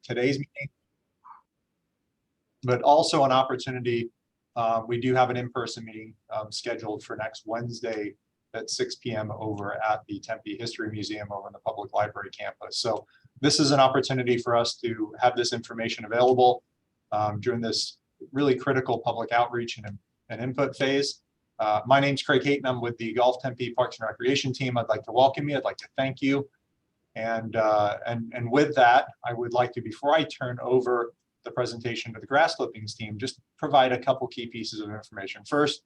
today's meeting, but also an opportunity. We do have an in-person meeting scheduled for next Wednesday at 6 p.m. over at the Tempe History Museum over in the public library campus. So this is an opportunity for us to have this information available during this really critical public outreach and input phase. My name's Craig Hayton. I'm with the Golf Tempe Parks and Recreation team. I'd like to welcome you. I'd like to thank you. And with that, I would like to, before I turn over the presentation to the grass clippings team, just provide a couple key pieces of information. First,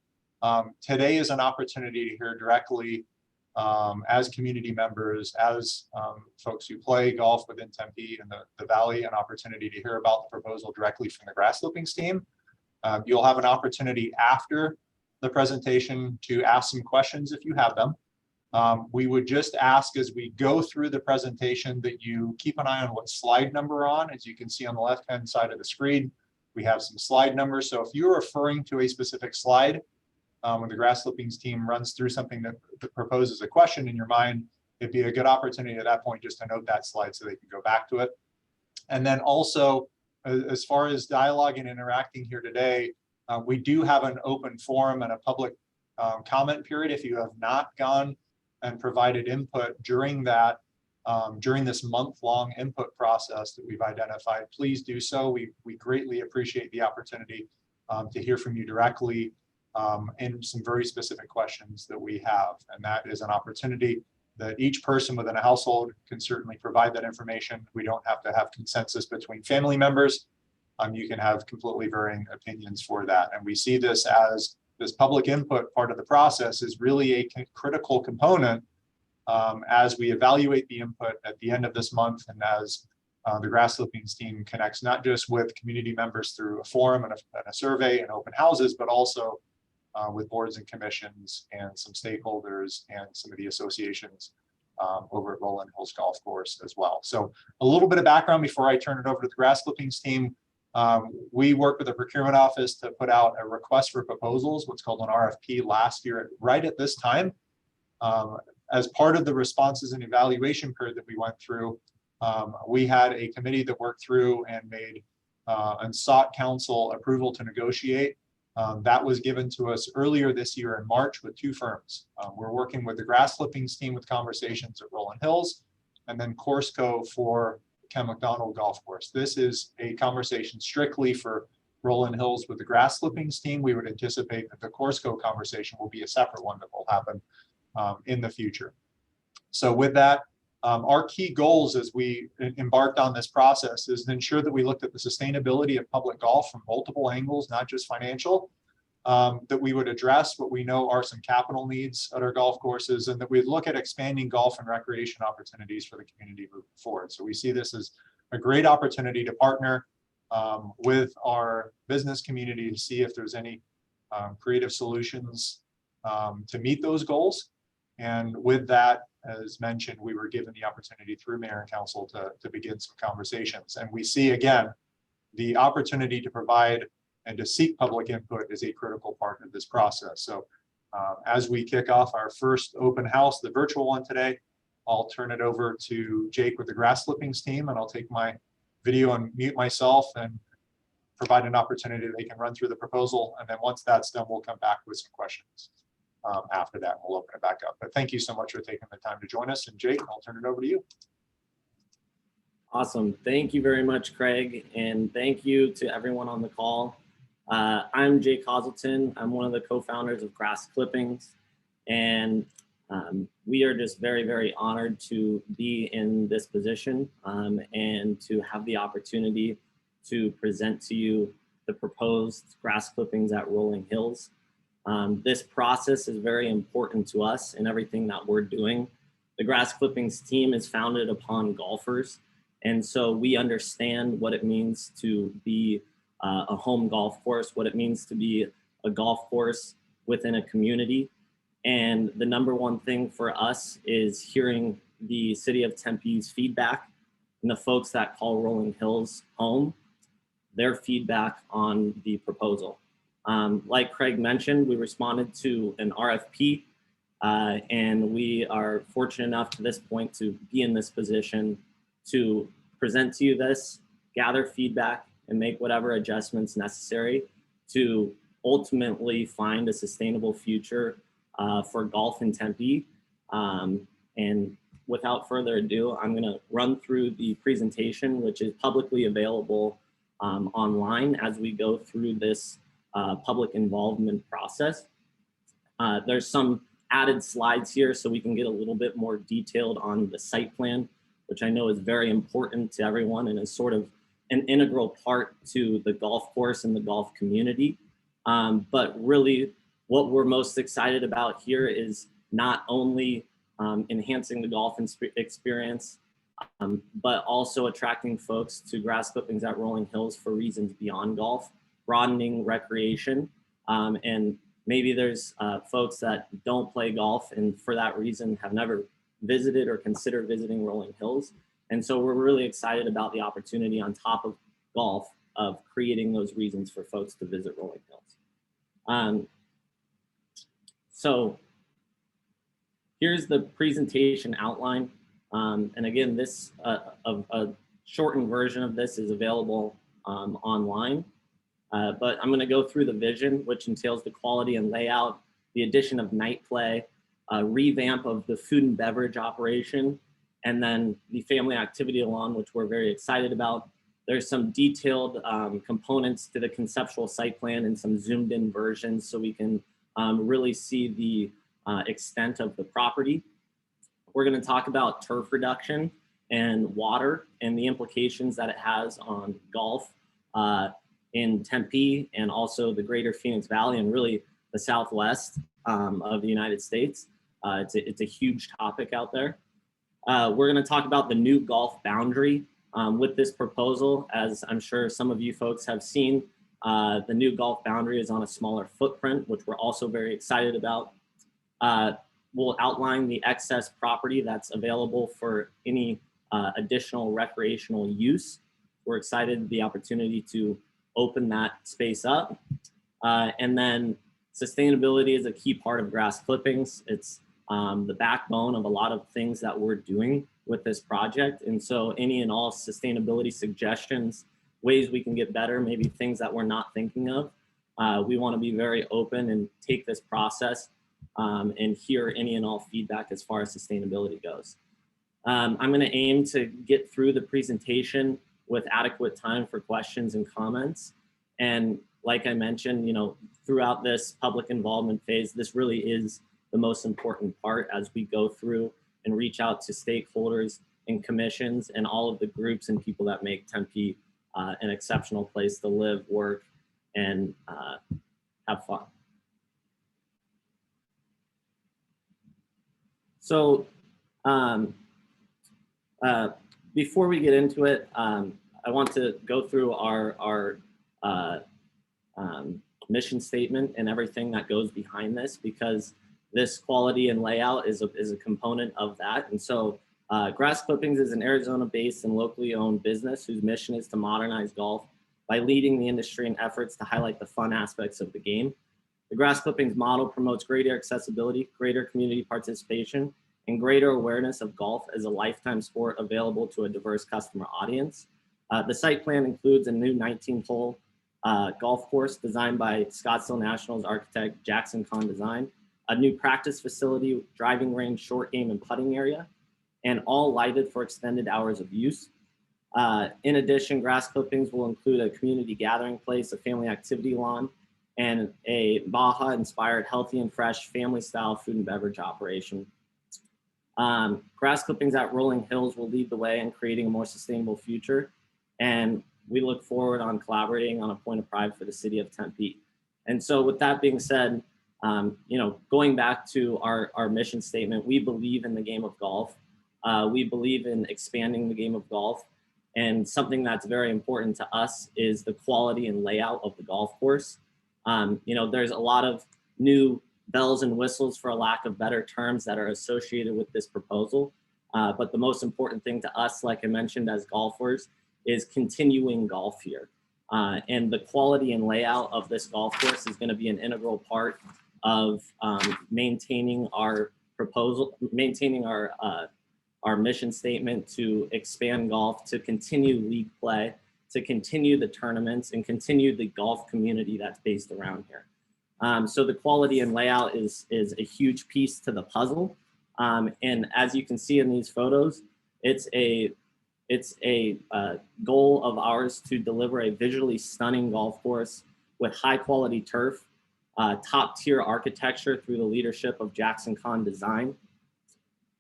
today is an opportunity to hear directly as community members, as folks who play golf within Tempe and the Valley, an opportunity to hear about the proposal directly from the grass clippings team. You'll have an opportunity after the presentation to ask some questions if you have them. We would just ask as we go through the presentation that you keep an eye on what slide number we're on. As you can see on the left-hand side of the screen, we have some slide numbers. So if you're referring to a specific slide, when the grass clippings team runs through something that proposes a question in your mind, it'd be a good opportunity at that point just to note that slide so they can go back to it. And then also, as far as dialogue and interacting here today, we do have an open forum and a public comment period. If you have not gone and provided input during that, during this month-long input process that we've identified, please do so. We greatly appreciate the opportunity to hear from you directly in some very specific questions that we have. And that is an opportunity that each person within a household can certainly provide that information. We don't have to have consensus between family members. You can have completely varying opinions for that. And we see this as this public input part of the process is really a critical component as we evaluate the input at the end of this month, and as the grass clippings team connects not just with community members through a forum and a survey and open houses, but also with boards and commissions and some stakeholders and some of the associations over at Rolling Hills Golf Course as well. So a little bit of background before I turn it over to the grass clippings team. We worked with the procurement office to put out a request for proposals, what's called an RFP, last year, right at this time. As part of the responses and evaluation period that we went through, we had a committee that worked through and made and sought council approval to negotiate. That was given to us earlier this year in March with two firms. We're working with the grass clippings team with conversations at Rolling Hills, and then Courseco for Ken McDonald Golf Course. This is a conversation strictly for Rolling Hills with the grass clippings team. We would anticipate that the Courseco conversation will be a separate one that will happen in the future. So with that, our key goals as we embarked on this process is to ensure that we looked at the sustainability of public golf from multiple angles, not just financial, that we would address what we know are some capital needs at our golf courses, and that we'd look at expanding golf and recreation opportunities for the community moving forward. So we see this as a great opportunity to partner with our business community to see if there's any creative solutions to meet those goals. And with that, as mentioned, we were given the opportunity through Mayor and Council to begin some conversations. And we see, again, the opportunity to provide and to seek public input is a critical part of this process. So as we kick off our first open house, the virtual one today, I'll turn it over to Jake with the grass clippings team, and I'll take my video and mute myself and provide an opportunity that they can run through the proposal. And then once that's done, we'll come back with some questions. After that, we'll open it back up. But thank you so much for taking the time to join us. And Jake, I'll turn it over to you. Awesome. Thank you very much, Craig. And thank you to everyone on the call. I'm Jake Hazelton. I'm one of the co-founders of Grass Clippings. And we are just very, very honored to be in this position and to have the opportunity to present to you the proposed grass clippings at Rolling Hills. This process is very important to us in everything that we're doing. The grass clippings team is founded upon golfers, and so we understand what it means to be a home golf course, what it means to be a golf course within a community. And the number one thing for us is hearing the city of Tempe's feedback and the folks that call Rolling Hills home, their feedback on the proposal. Like Craig mentioned, we responded to an RFP and we are fortunate enough to this point to be in this position to present to you this gather feedback, and make whatever adjustments necessary to ultimately find a sustainable future for golf in Tempe. And without further ado, I'm going to run through the presentation, which is publicly available online as we go through this public involvement process. There's some added slides here so we can get a little bit more detailed on the site plan, which I know is very important to everyone and is sort of an integral part to the golf course and the golf community. But really what we're most excited about here is not only enhancing the golf experience, but also attracting folks to grass clippings at Rolling Hills for reasons beyond golf, broadening recreation, and maybe there's folks that don't play golf and for that reason have never visited or considered visiting Rolling Hills. And so we're really excited about the opportunity on top of golf of creating those reasons for folks to visit Rolling Hills. So here's the presentation outline. And again, this a shortened version of this is available online. But I'm going to go through the vision, which entails the quality and layout, the addition of night play, revamp of the food and beverage operation, and then the family activity lawn, which we're very excited about. There's some detailed components to the conceptual site plan and some zoomed in versions so we can really see the extent of the property. We're going to talk about turf reduction and water and the implications that it has on golf in Tempe and also the greater Phoenix Valley and really the Southwest of the United States. It's a huge topic out there. We're going to talk about the new golf boundary with this proposal. As I'm sure some of you folks have seen, the new golf boundary is on a smaller footprint, which we're also very excited about. We'll outline the excess property that's available for any additional recreational use. We're excited the opportunity to open that space up. And then sustainability is a key part of Grass Clippings. It's the backbone of a lot of things that we're doing with this project. And so any and all sustainability suggestions, ways we can get better, maybe things that we're not thinking of, we want to be very open and take this process and hear any and all feedback as far as sustainability goes. I'm going to aim to get through the presentation with adequate time for questions and comments. And like I mentioned, throughout this public involvement phase, this really is the most important part as we go through and reach out to stakeholders and commissions and all of the groups and people that make Tempe an exceptional place to live, work, and have fun. So before we get into it, I want to go through our mission statement and everything that goes behind this, because this quality and layout is a component of that. And so Grass Clippings is an Arizona-based and locally owned business whose mission is to modernize golf by leading the industry in efforts to highlight the fun aspects of the game. The Grass Clippings model promotes greater accessibility, greater community participation, and greater awareness of golf as a lifetime sport available to a diverse customer audience. The site plan includes a new 19-hole golf course designed by Scottsdale Nationals architect Jackson Kahn Design, a new practice facility, driving range, short game, and putting area, and all lighted for extended hours of use. In addition, Grass Clippings will include a community gathering place, a family activity lawn, and a Baja-inspired healthy and fresh family-style food and beverage operation. Grass Clippings at Rolling Hills will lead the way in creating a more sustainable future, and we look forward on collaborating on a point of pride for the city of Tempe. And so with that being said, going back to our mission statement, we believe in the game of golf. We believe in expanding the game of golf. And something that's very important to us is the quality and layout of the golf course. There's a lot of new bells and whistles, for a lack of better terms, that are associated with this proposal. But the most important thing to us, like I mentioned, as golfers, is continuing golf here. And the quality and layout of this golf course is going to be an integral part of maintaining our proposal, maintaining our mission statement to expand golf, to continue league play, to continue the tournaments and continue the golf community that's based around here. So the quality and layout is a huge piece to the puzzle. And as you can see in these photos, it's a goal of ours to deliver a visually stunning golf course with high quality turf, top tier architecture through the leadership of Jackson Kahn Design.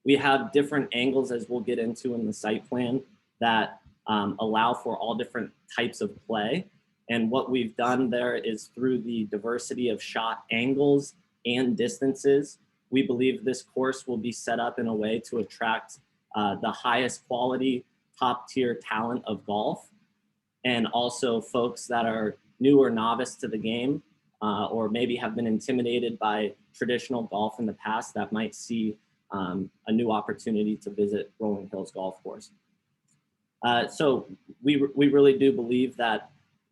We have different angles, as we'll get into in the site plan, that allow for all different types of play. And what we've done there is, through the diversity of shot angles and distances, we believe this course will be set up in a way to attract the highest quality, top tier talent of golf, and also folks that are new or novice to the game, or maybe have been intimidated by traditional golf in the past, that might see a new opportunity to visit Rolling Hills Golf Course. So we really do believe that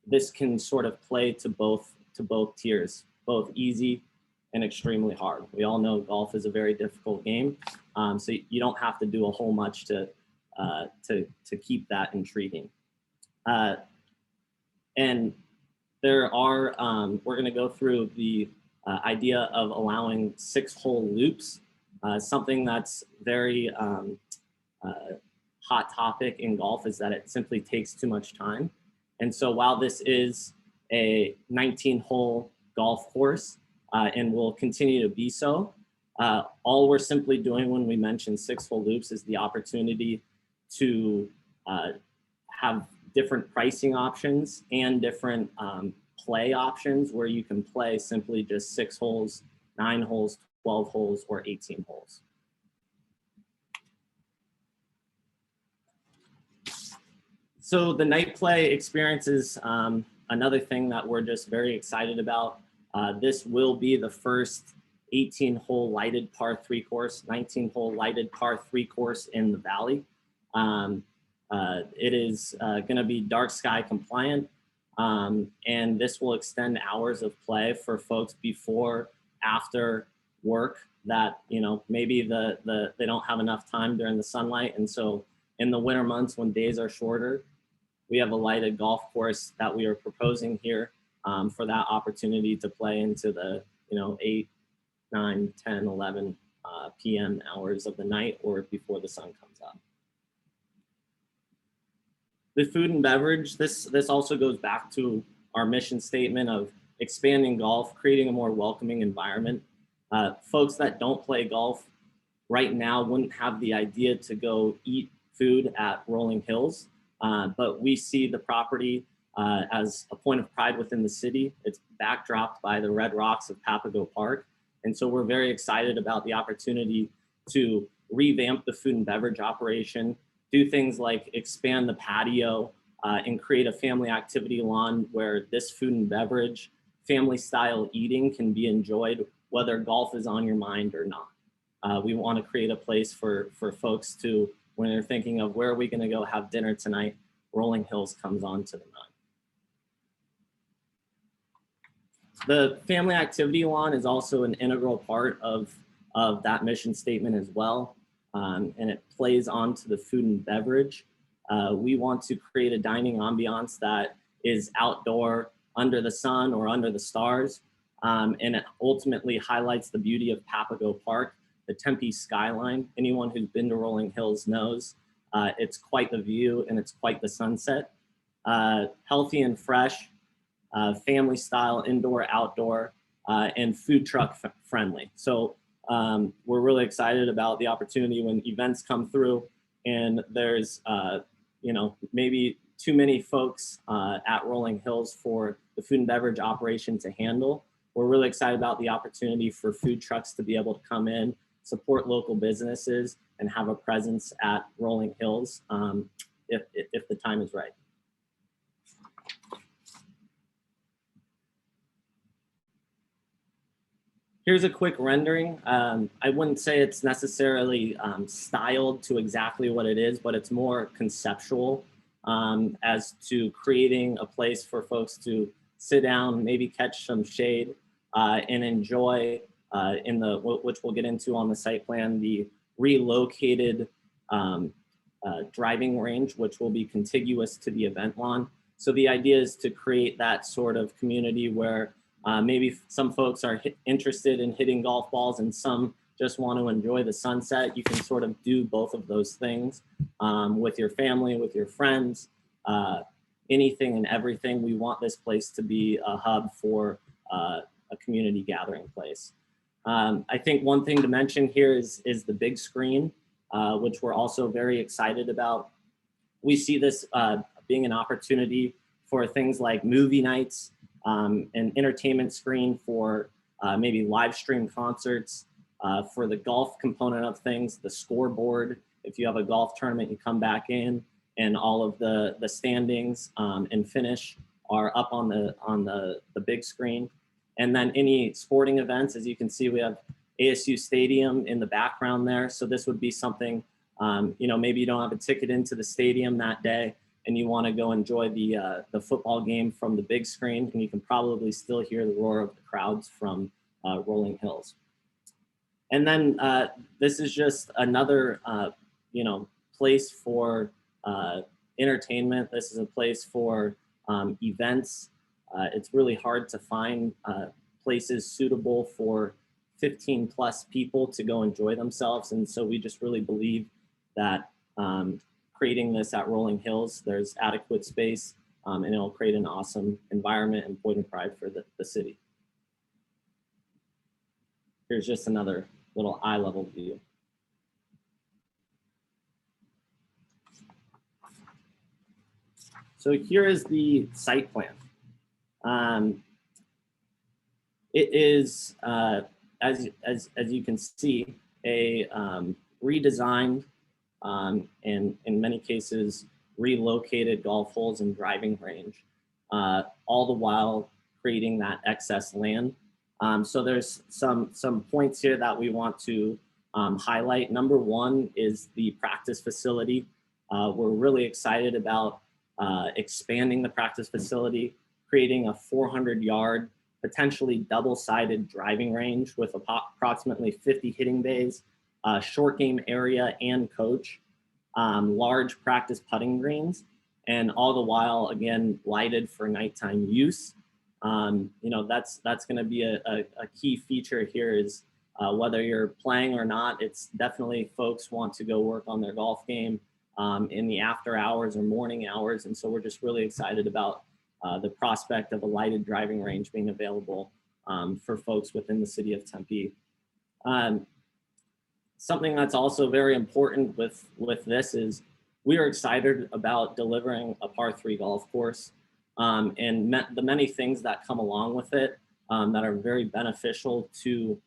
this can sort of play to both tiers, both easy and extremely hard. We all know golf is a very difficult game, so you don't have to do a whole much to keep that intriguing. And there are, we're going to go through the idea of allowing 6-hole loops, something that's very hot topic in golf, is that it simply takes too much time. And so while this is a 19-hole golf course, and will continue to be so, all we're simply doing when we mention 6-hole loops is the opportunity to have different pricing options and different play options, where you can play simply just 6 holes, 9 holes, 12 holes, or 18 holes. So the night play experience is another thing that we're just very excited about. This will be the first 18-hole lighted par 3 course, 19-hole lighted par 3 course in the Valley. It is going to be dark sky compliant, and this will extend hours of play for folks before, after work, that, you know, maybe they don't have enough time during the sunlight. And so in the winter months, when days are shorter, we have a lighted golf course that we are proposing here for that opportunity to play into the 8, 9, 10, 11 p.m. hours of the night, or before the sun comes up. The food and beverage, this also goes back to our mission statement of expanding golf, creating a more welcoming environment. Folks that don't play golf right now wouldn't have the idea to go eat food at Rolling Hills, but we see the property as a point of pride within the city. It's backdropped by the red rocks of Papago Park. And so we're very excited about the opportunity to revamp the food and beverage operation, do things like expand the patio, and create a family activity lawn where this food and beverage, family style eating can be enjoyed, whether golf is on your mind or not. We want to create a place for folks to, when they're thinking of where are we going to go have dinner tonight, Rolling Hills comes on to the mind. The family activity lawn is also an integral part of that mission statement as well. And it plays onto the food and beverage. We want to create a dining ambiance that is outdoor, under the sun or under the stars. And it ultimately highlights the beauty of Papago Park, the Tempe skyline. Anyone who's been to Rolling Hills knows it's quite the view and it's quite the sunset. Healthy and fresh, family style, indoor, outdoor, and food truck friendly. So we're really excited about the opportunity when events come through and there's maybe too many folks at Rolling Hills for the food and beverage operation to handle. We're really excited about the opportunity for food trucks to be able to come in, support local businesses, and have a presence at Rolling Hills if the time is right. Here's a quick rendering. I wouldn't say it's necessarily styled to exactly what it is, but it's more conceptual as to creating a place for folks to sit down, maybe catch some shade, and enjoy which we'll get into on the site plan, the relocated driving range, which will be contiguous to the event lawn. So the idea is to create that sort of community where maybe some folks are interested in hitting golf balls and some just want to enjoy the sunset. You can sort of do both of those things with your family, with your friends, anything and everything. We want this place to be a hub for a community gathering place. I think one thing to mention here is the big screen, which we're also very excited about. We see this being an opportunity for things like movie nights, an entertainment screen for maybe live stream concerts, for the golf component of things, the scoreboard. If you have a golf tournament, you come back in and all of the standings and finish are up on the big screen. And then any sporting events, as you can see, we have ASU Stadium in the background there. So this would be something, maybe you don't have a ticket into the stadium that day and you want to go enjoy the football game from the big screen, and you can probably still hear the roar of the crowds from Rolling Hills. And then this is just another, place for entertainment. This is a place for events. It's really hard to find places suitable for 15 plus people to go enjoy themselves. And so we just really believe that creating this at Rolling Hills, there's adequate space and it'll create an awesome environment and point of pride for the city. Here's just another little eye level view. So here is the site plan. It is, as you can see, a redesigned and in many cases relocated golf holes and driving range, all the while creating that excess land. So there's some points here that we want to highlight. Number one is the practice facility. We're really excited about expanding the practice facility, creating a 400-yard, potentially double-sided driving range with approximately 50 hitting bays, short game area and coach, large practice putting greens, and all the while, again, lighted for nighttime use. That's going to be a key feature here is whether you're playing or not, it's definitely folks want to go work on their golf game in the after hours or morning hours. And so we're just really excited about the prospect of a lighted driving range being available for folks within the city of Tempe. Something that's also very important with this is we are excited about delivering a par 3 golf course and the many things that come along with it that are very beneficial to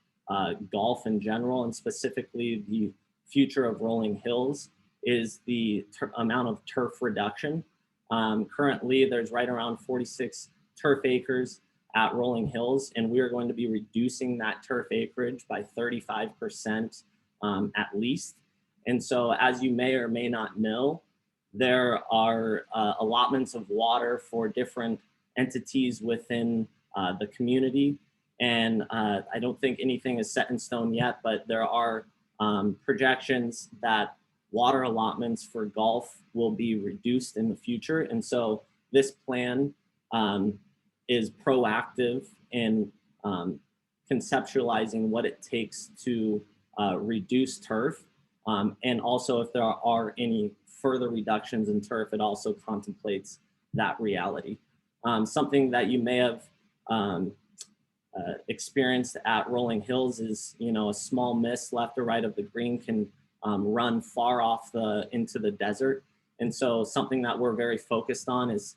golf in general, and specifically the future of Rolling Hills is the amount of turf reduction. Currently, there's right around 46 turf acres at Rolling Hills, and we are going to be reducing that turf acreage by 35% at least. And so, as you may or may not know, there are allotments of water for different entities within the community. And I don't think anything is set in stone yet, but there are projections that water allotments for golf will be reduced in the future. And so this plan is proactive in conceptualizing what it takes to reduce turf. And also if there are any further reductions in turf, it also contemplates that reality. Something that you may have experienced at Rolling Hills is, a small miss left or right of the green can run far off into the desert. And so something that we're very focused on is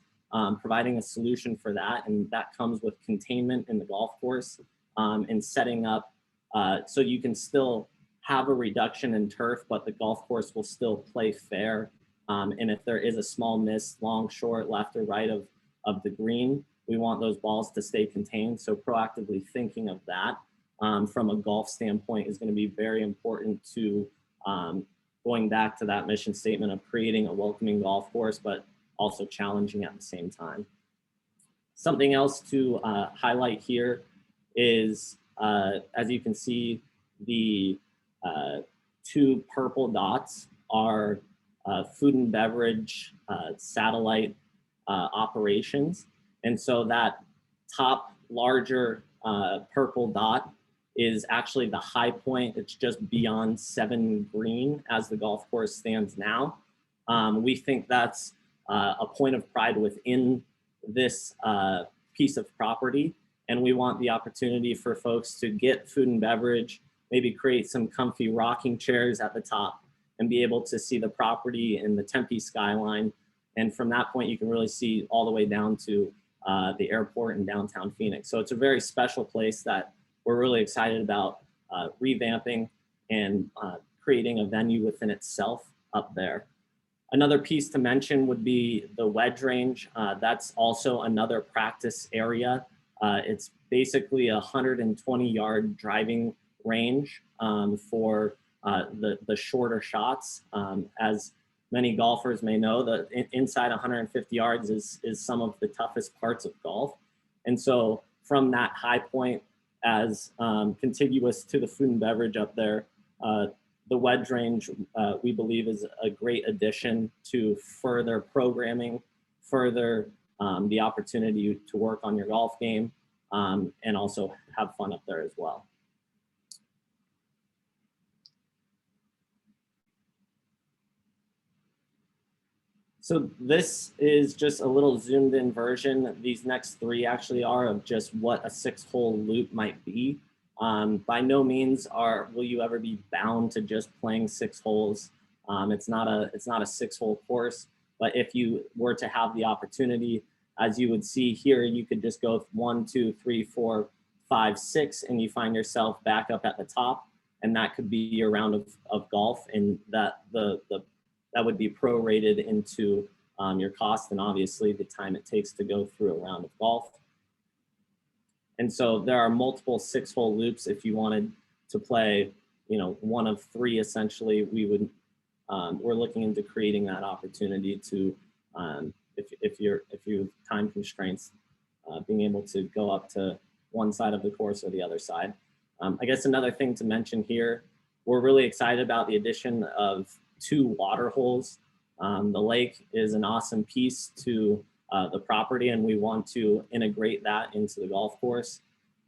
providing a solution for that. And that comes with containment in the golf course and setting up so you can still have a reduction in turf, but the golf course will still play fair. And if there is a small miss, long, short, left or right of the green, we want those balls to stay contained. So proactively thinking of that from a golf standpoint is going to be very important to going back to that mission statement of creating a welcoming golf course, but also challenging at the same time. Something else to highlight here is, as you can see, the 2 purple dots are food and beverage satellite operations. And so that top larger purple dot is actually the high point. It's just beyond 7 green as the golf course stands now. We think that's a point of pride within this piece of property. And we want the opportunity for folks to get food and beverage, maybe create some comfy rocking chairs at the top and be able to see the property in the Tempe skyline. And from that point, you can really see all the way down to the airport in downtown Phoenix. So it's a very special place that we're really excited about revamping and creating a venue within itself up there. Another piece to mention would be the wedge range. That's also another practice area. It's basically a 120-yard driving range for the shorter shots. As many golfers may know, that inside 150 yards is some of the toughest parts of golf. And so from that high point, as contiguous to the food and beverage up there, the wedge range, we believe, is a great addition to further programming, further the opportunity to work on your golf game, and also have fun up there as well. So this is just a little zoomed in version. These next 3 actually are of just what a 6-hole loop might be. By no means will you ever be bound to just playing 6 holes. It's not a 6-hole course, but if you were to have the opportunity, as you would see here, you could just go 1, 2, 3, 4, 5, 6, and you find yourself back up at the top, and that could be your round of golf, and that would be prorated into your cost and obviously the time it takes to go through a round of golf. And so there are multiple 6-hole loops. If you wanted to play, one of 3, essentially, we're looking into creating that opportunity to, if you have time constraints, being able to go up to one side of the course or the other side. I guess another thing to mention here, we're really excited about the addition of 2 water holes. The lake is an awesome piece to the property, and we want to integrate that into the golf course.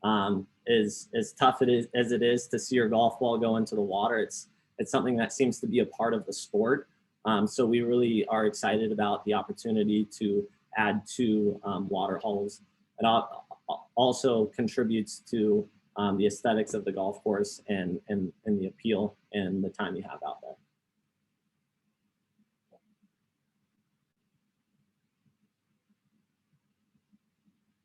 As tough as it is to see your golf ball go into the water, it's something that seems to be a part of the sport. So we really are excited about the opportunity to add 2 water holes. It also contributes to the aesthetics of the golf course and the appeal and the time you have out there.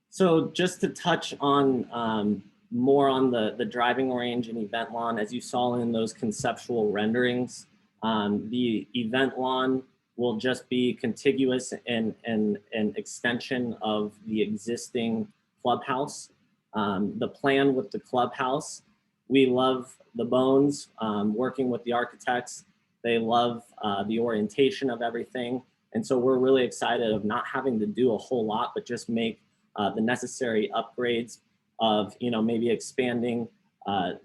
So just to touch on more on the driving range and event lawn, as you saw in those conceptual renderings, the event lawn will just be contiguous and an extension of the existing clubhouse. The plan with the clubhouse, we love the bones, working with the architects. They love the orientation of everything. And so we're really excited of not having to do a whole lot, but just make the necessary upgrades of, maybe expanding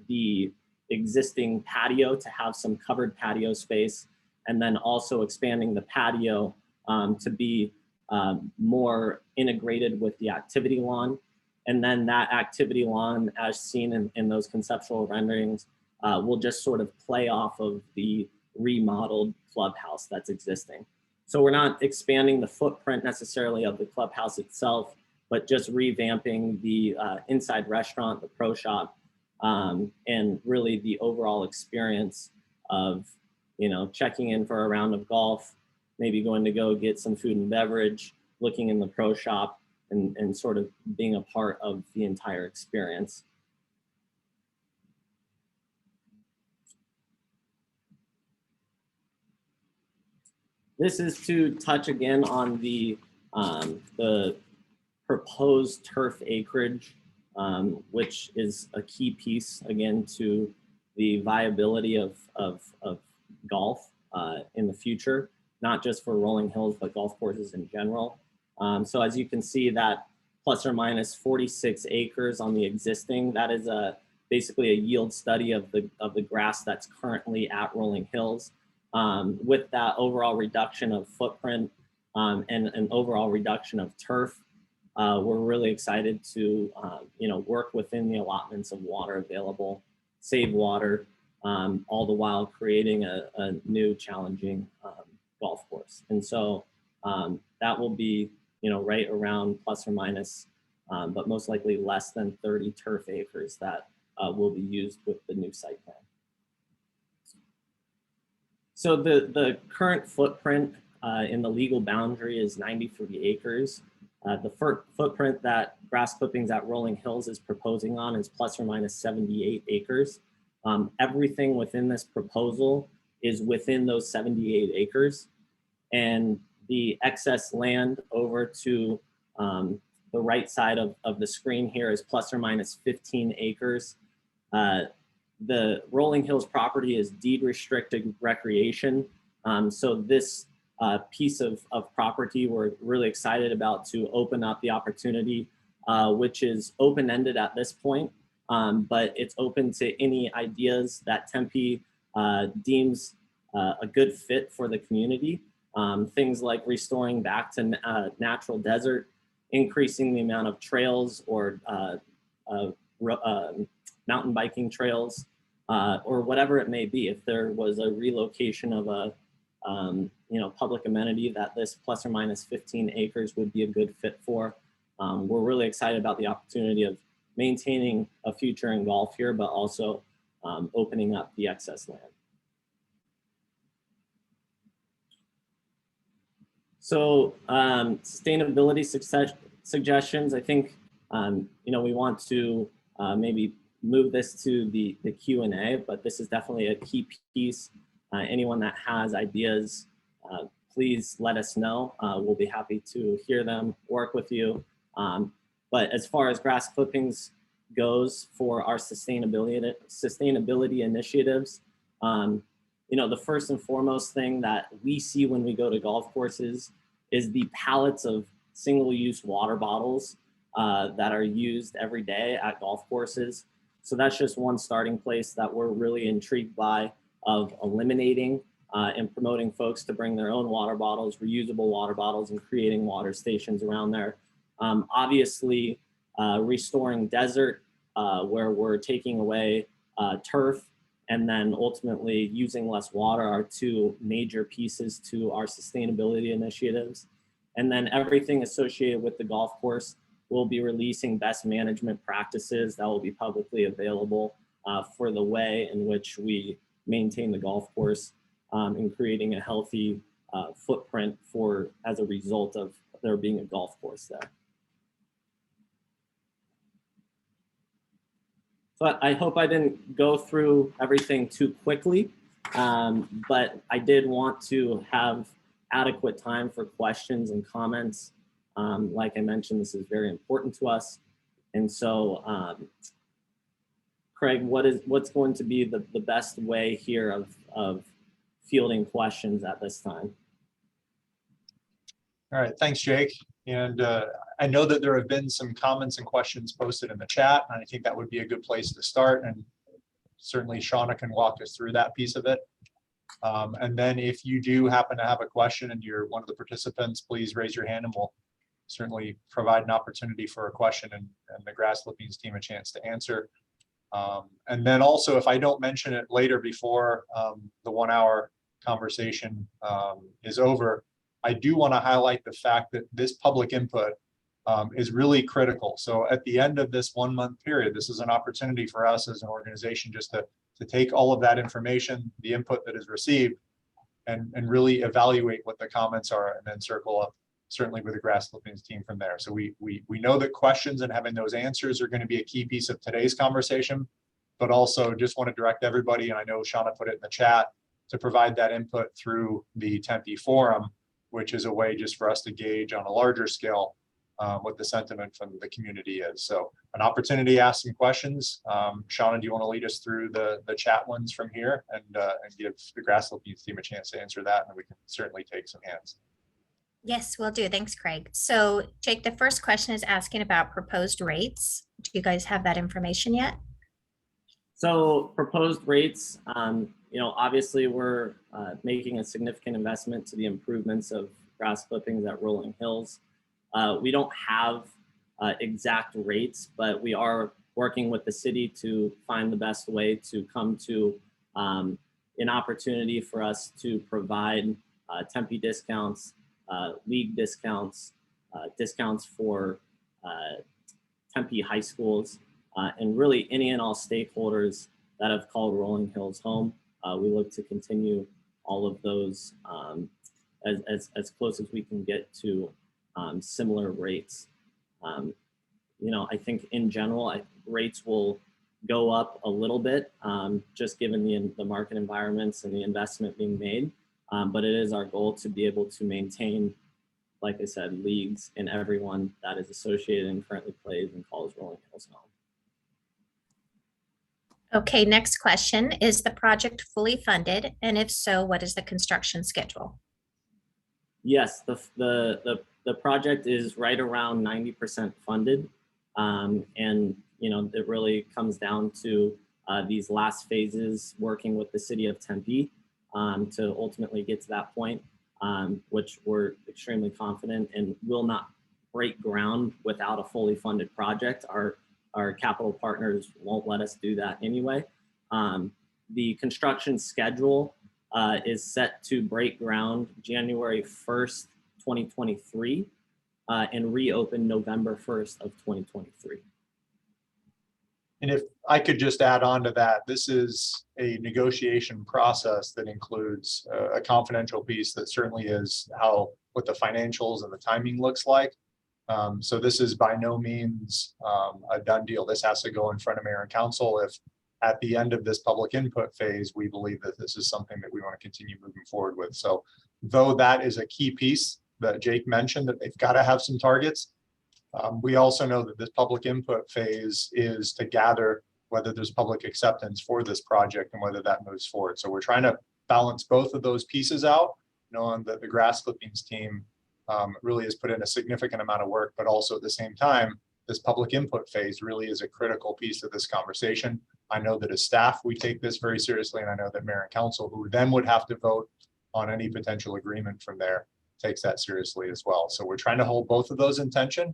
the existing patio to have some covered patio space, and then also expanding the patio to be more integrated with the activity lawn. And then that activity lawn, as seen in those conceptual renderings, will just sort of play off of the remodeled clubhouse that's existing. So we're not expanding the footprint necessarily of the clubhouse itself, but just revamping the inside restaurant, the pro shop, and really the overall experience of, checking in for a round of golf, maybe going to go get some food and beverage, looking in the pro shop, and sort of being a part of the entire experience. This is to touch again on the proposed turf acreage, which is a key piece, again, to the viability of golf in the future, not just for Rolling Hills, but golf courses in general. So as you can see, that plus or minus 46 acres on the existing, that is basically a yield study of the grass that's currently at Rolling Hills. With that overall reduction of footprint, and an overall reduction of turf. We're really excited to work within the allotments of water available, save water, all the while creating a new challenging golf course. And so that will be right around plus or minus, but most likely less than 30 turf acres that will be used with the new site plan. So the current footprint in the legal boundary is 93 acres. The footprint that Grass Clippings at Rolling Hills is proposing on is plus or minus 78 acres. Everything within this proposal is within those 78 acres. And the excess land over to the right side of the screen here is plus or minus 15 acres. The Rolling Hills property is deed restricted recreation. So this piece of property we're really excited about to open up the opportunity, which is open-ended at this point, but it's open to any ideas that Tempe deems a good fit for the community. Things like restoring back to natural desert, increasing the amount of trails or mountain biking trails, or whatever it may be. If there was a relocation of a public amenity that this plus or minus 15 acres would be a good fit for. We're really excited about the opportunity of maintaining a future in golf here, but also opening up the excess land. So sustainability suggestions, I think, we want to maybe move this to the Q&A, but this is definitely a key piece. Anyone that has ideas, please let us know. We'll be happy to hear them, work with you. But as far as Grass Clippings goes for our sustainability initiatives, the first and foremost thing that we see when we go to golf courses is the pallets of single-use water bottles that are used every day at golf courses. So that's just one starting place that we're really intrigued by, of eliminating and promoting folks to bring their own water bottles, reusable water bottles, and creating water stations around there. Obviously, restoring desert where we're taking away turf, and then ultimately using less water are two major pieces to our sustainability initiatives. And then everything associated with the golf course, we'll be releasing best management practices that will be publicly available for the way in which we maintain the golf course, and creating a healthy footprint as a result of there being a golf course there. So I hope I didn't go through everything too quickly, but I did want to have adequate time for questions and comments. Like I mentioned, this is very important to us. And so, Craig, what's going to be the best way here of fielding questions at this time? All right, thanks, Jake. And I know that there have been some comments and questions posted in the chat, and I think that would be a good place to start. And certainly Shauna can walk us through that piece of it. And then if you do happen to have a question and you're one of the participants, please raise your hand and we'll certainly provide an opportunity for a question and the Grass Clippings team a chance to answer. And then also, if I don't mention it later before the 1 hour conversation is over, I do want to highlight the fact that this public input is really critical. So at the end of this 1 month period, this is an opportunity for us as an organization just to take all of that information, the input that is received, and really evaluate what the comments are, and then circle up certainly with the Grass Clippings team from there. So we know that questions and having those answers are going to be a key piece of today's conversation, but also just want to direct everybody, and I know Shauna put it in the chat, to provide that input through the Tempe Forum, which is a way just for us to gauge on a larger scale what the sentiment from the community is. So an opportunity to ask some questions. Shauna, do you want to lead us through the chat ones from here and give the Grass Clippings team a chance to answer that, and we can certainly take some hands. Yes, will do. Thanks, Craig. So Jake, the first question is asking about proposed rates. Do you guys have that information yet? So proposed rates, obviously we're making a significant investment to the improvements of grass clippings at Rolling Hills. We don't have exact rates, but we are working with the city to find the best way to come to an opportunity for us to provide Tempe discounts, league discounts, discounts for Tempe high schools, and really any and all stakeholders that have called Rolling Hills home. We look to continue all of those as close as we can get to similar rates. I think in general, rates will go up a little bit, just given the market environments and the investment being made. But it is our goal to be able to maintain, like I said, leagues and everyone that is associated and currently plays and calls Rolling Hills home. Okay, next question. Is the project fully funded? And if so, what is the construction schedule? Yes, the project is right around 90% funded. And it really comes down to these last phases, working with the city of Tempe to ultimately get to that point, which we're extremely confident and will not break ground without a fully funded project. Our capital partners won't let us do that anyway. The construction schedule is set to break ground January 1st, 2023, and reopen November 1st of 2023. And if I could just add on to that, this is a negotiation process that includes a confidential piece that certainly is what the financials and the timing looks like. So this is by no means a done deal. This has to go in front of mayor and council. If at the end of this public input phase, we believe that this is something that we want to continue moving forward with. So though that is a key piece that Jake mentioned, that they've got to have some targets, we also know that this public input phase is to gather whether there's public acceptance for this project and whether that moves forward. So we're trying to balance both of those pieces out, knowing that the grass clippings team really has put in a significant amount of work, but also at the same time, this public input phase really is a critical piece of this conversation. I know that as staff, we take this very seriously, and I know that mayor and council, who then would have to vote on any potential agreement from there, takes that seriously as well. So we're trying to hold both of those in tension.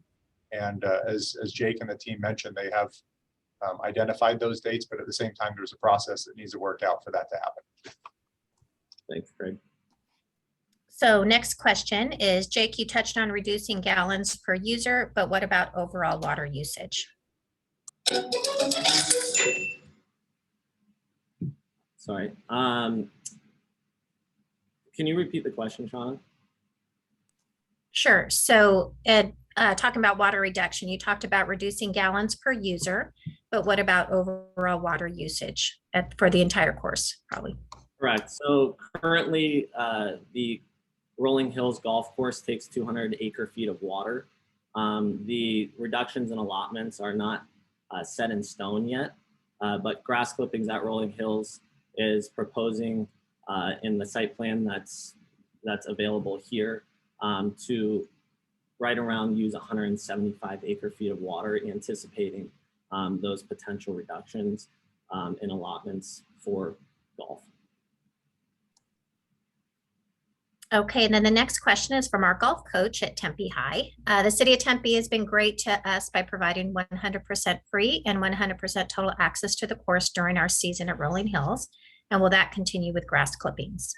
And as Jake and the team mentioned, they have identified those dates, but at the same time, there's a process that needs to work out for that to happen. Thanks, Craig. So next question is, Jake, you touched on reducing gallons per user, but what about overall water usage? Sorry. Can you repeat the question, Shauna? Sure. So Ed, talking about water reduction, you talked about reducing gallons per user, but what about overall water usage for the entire course, probably? Correct. So currently, the Rolling Hills Golf Course takes 200 acre feet of water. The reductions in allotments are not set in stone yet, but Grass Clippings at Rolling Hills is proposing in the site plan that's available here to right around use 175 acre feet of water, anticipating those potential reductions in allotments for golf. Okay, and then the next question is from our golf coach at Tempe High. The city of Tempe has been great to us by providing 100% free and 100% total access to the course during our season at Rolling Hills. And will that continue with Grass Clippings?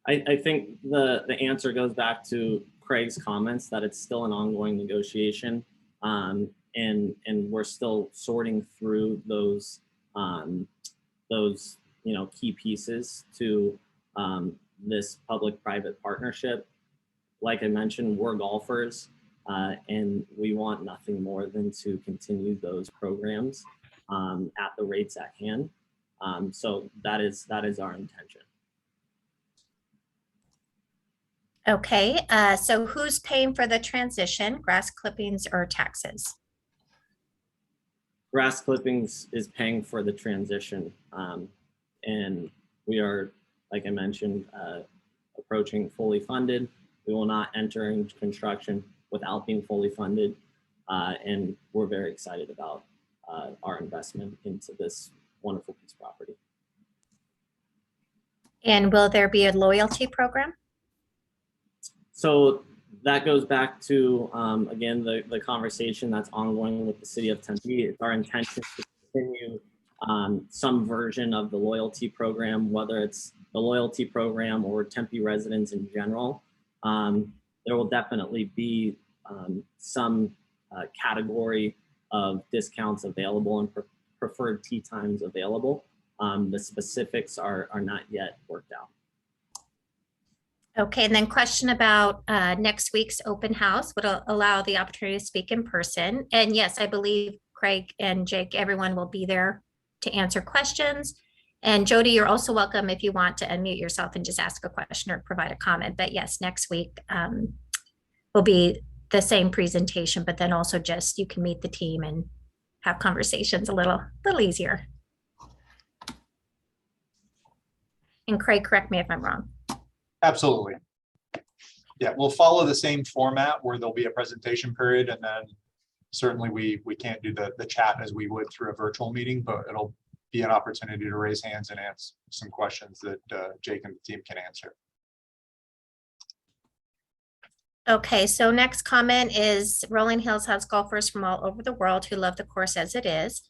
I think the answer goes back to Craig's comments that it's still an ongoing negotiation, and we're still sorting through those key pieces to this public-private partnership. Like I mentioned, we're golfers, and we want nothing more than to continue those programs at the rates at hand. So that is our intention. Okay, so who's paying for the transition, Grass Clippings or taxes? Grass Clippings is paying for the transition, and we are, like I mentioned, approaching fully funded. We will not enter into construction without being fully funded, and we're very excited about our investment into this wonderful piece of property. And will there be a loyalty program? So that goes back to, again, the conversation that's ongoing with the city of Tempe. It's our intention to continue some version of the loyalty program, whether it's the loyalty program or Tempe residents in general. There will definitely be some category of discounts available and preferred tea times available. The specifics are not yet worked out. Okay, and then question about next week's open house would allow the opportunity to speak in person. And yes, I believe Craig and Jake, everyone will be there to answer questions. And Jody, you're also welcome if you want to unmute yourself and just ask a question or provide a comment. But yes, next week will be the same presentation, but then also just you can meet the team and have conversations a little easier. And Craig, correct me if I'm wrong. Absolutely. Yeah, we'll follow the same format where there'll be a presentation period, and then certainly we can't do the chat as we would through a virtual meeting, but it'll be an opportunity to raise hands and answer some questions that Jake and the team can answer. Okay, so next comment is Rolling Hills has golfers from all over the world who love the course as it is.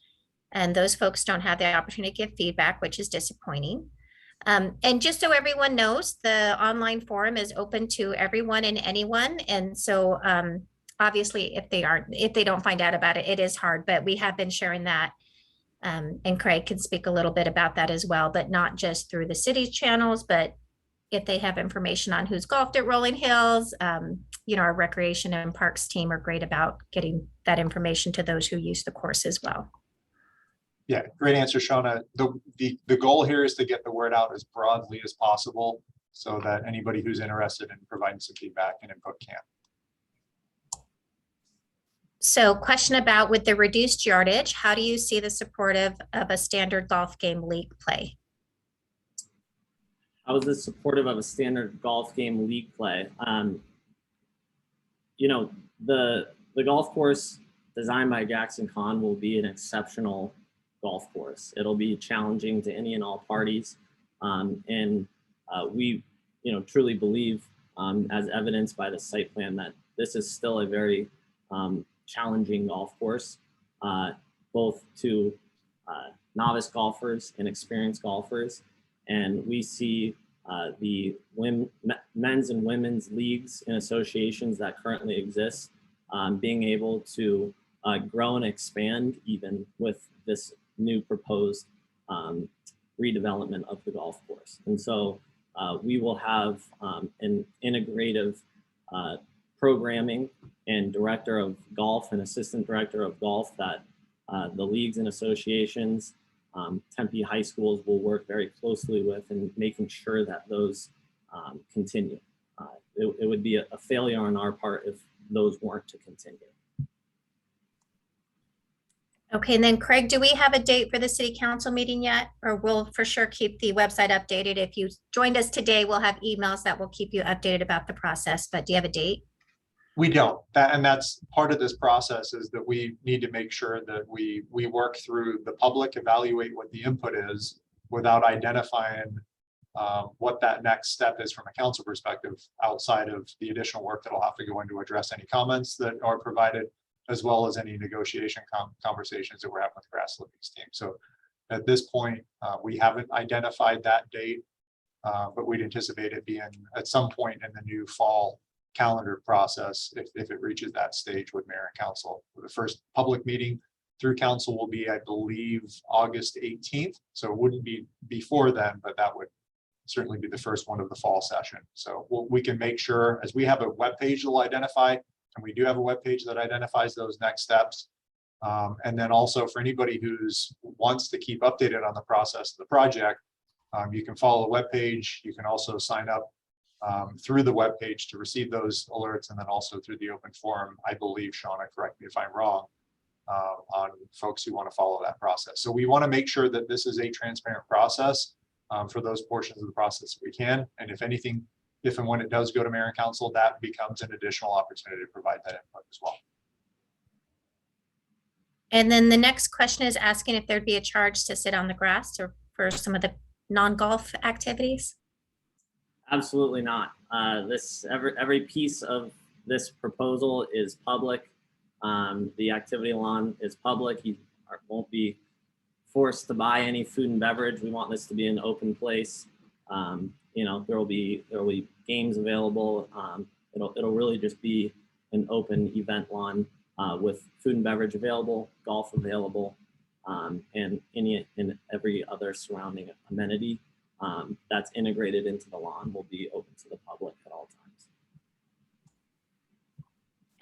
And those folks don't have the opportunity to give feedback, which is disappointing. And just so everyone knows, the online forum is open to everyone and anyone. And so obviously, if they don't find out about it, it is hard, but we have been sharing that. And Craig can speak a little bit about that as well, but not just through the city's channels, but if they have information on who's golfed at Rolling Hills, our recreation and parks team are great about getting that information to those who use the course as well. Yeah, great answer, Shauna. The goal here is to get the word out as broadly as possible so that anybody who's interested in providing some feedback and input can. So question about with the reduced yardage, how do you see the supportive of a standard golf game league play? I was supportive of a standard golf game league play. The golf course designed by Jackson Kahn will be an exceptional golf course. It'll be challenging to any and all parties. We truly believe, as evidenced by the site plan, that this is still a very challenging golf course, both to novice golfers and experienced golfers. And we see the men's and women's leagues and associations that currently exist being able to grow and expand even with this new proposed redevelopment of the golf course. And so we will have an integrative programming and director of golf and assistant director of golf that the leagues and associations, Tempe high schools will work very closely with, and making sure that those continue. It would be a failure on our part if those weren't to continue. Okay, and then Craig, do we have a date for the city council meeting yet? Or we'll for sure keep the website updated. If you joined us today, we'll have emails that will keep you updated about the process, but do you have a date? We don't, and that's part of this process, is that we need to make sure that we work through the public, evaluate what the input is without identifying what that next step is from a council perspective, outside of the additional work that'll have to go into address any comments that are provided, as well as any negotiation conversations that we're having with the Grass Clippings team. So at this point, we haven't identified that date, but we'd anticipate it being at some point in the new fall calendar process if it reaches that stage with mayor and council. The first public meeting through council will be, I believe, August 18th. So it wouldn't be before then, but that would certainly be the first one of the fall session. So we can make sure, as we have a web page that'll identify, and we do have a web page that identifies those next steps. And then also for anybody who's wants to keep updated on the process of the project, you can follow the web page. You can also sign up through the web page to receive those alerts, and then also through the open forum, I believe, Shauna, correct me if I'm wrong, on folks who want to follow that process. So we want to make sure that this is a transparent process for those portions of the process we can. And if anything, if and when it does go to mayor and council, that becomes an additional opportunity to provide that input as well. And then the next question is asking if there'd be a charge to sit on the grass or for some of the non-golf activities. Absolutely not. Every piece of this proposal is public. The activity lawn is public. You won't be forced to buy any food and beverage. We want this to be an open place. There will be games available. It'll really just be an open event lawn with food and beverage available, golf available, and every other surrounding amenity that's integrated into the lawn will be open to the public at all times.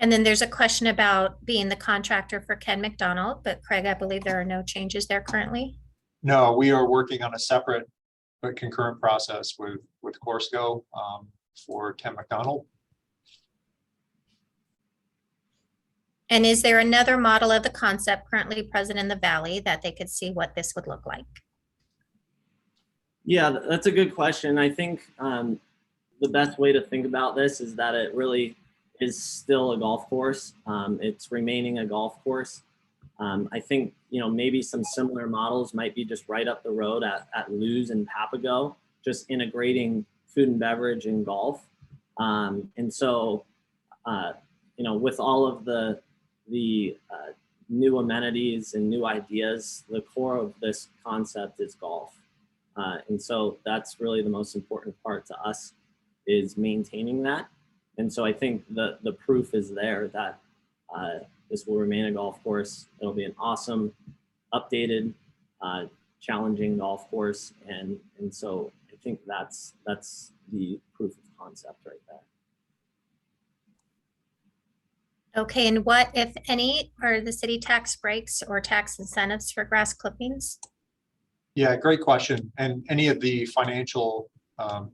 And then there's a question about being the contractor for Ken McDonald, but Craig, I believe there are no changes there currently. No, we are working on a separate but concurrent process with Corsco for Ken McDonald. And is there another model of the concept currently present in the Valley that they could see what this would look like? Yeah, that's a good question. I think the best way to think about this is that it really is still a golf course. It's remaining a golf course. I think, maybe some similar models might be just right up the road at Lew's and Papago, just integrating food and beverage and golf. And so, with all of the new amenities and new ideas, the core of this concept is golf. And so that's really the most important part to us, is maintaining that. And so I think the proof is there that this will remain a golf course. It'll be an awesome, updated, challenging golf course. And so I think that's the proof of concept right there. Okay, and what, if any, are the city tax breaks or tax incentives for grass clippings? Yeah, great question. And any of the financial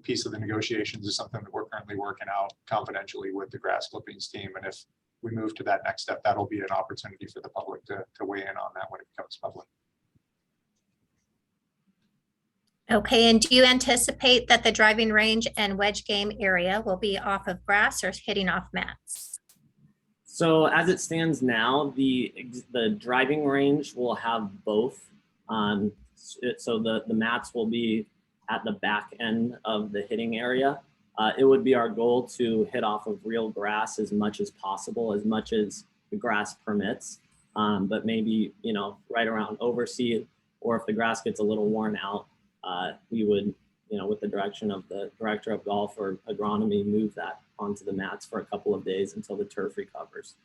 piece of the negotiations is something that we're currently working out confidentially with the grass clippings team. And if we move to that next step, that'll be an opportunity for the public to weigh in on that when it becomes public. Okay, and do you anticipate that the driving range and wedge game area will be off of grass or hitting off mats? So as it stands now, the driving range will have both. So the mats will be at the back end of the hitting area. It would be our goal to hit off of real grass as much as possible, as much as the grass permits. But maybe, right around overseed, or if the grass gets a little worn out, we would, with the direction of the director of golf or agronomy, move that onto the mats for a couple of days until the turf recovers.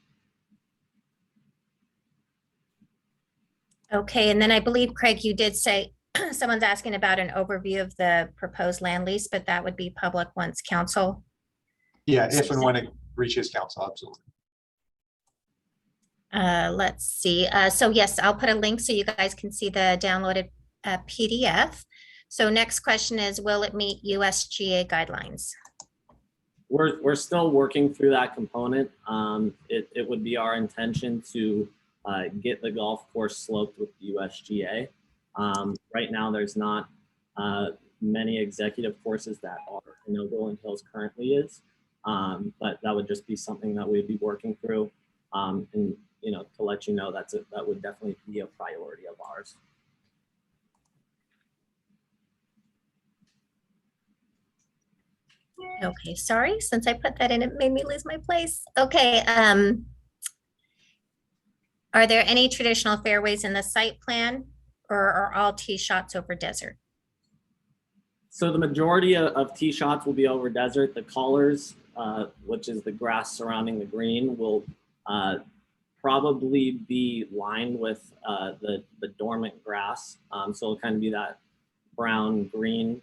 Okay, and then I believe, Craig, you did say someone's asking about an overview of the proposed land lease, but that would be public once council. Yeah, if and when it reaches council, absolutely. Let's see. So yes, I'll put a link so you guys can see the downloaded PDF. So next question is, will it meet USGA guidelines? We're still working through that component. It would be our intention to get the golf course sloped with the USGA. Right now, there's not many executive courses that are. I know Rolling Hills currently is, but that would just be something that we'd be working through. And to let you know, that would definitely be a priority of ours. Okay, sorry, since I put that in, it made me lose my place. Okay, are there any traditional fairways in the site plan, or are all tee shots over desert? So the majority of tee shots will be over desert. The collars, which is the grass surrounding the green, will probably be lined with the dormant grass. So it'll kind of be that brown green,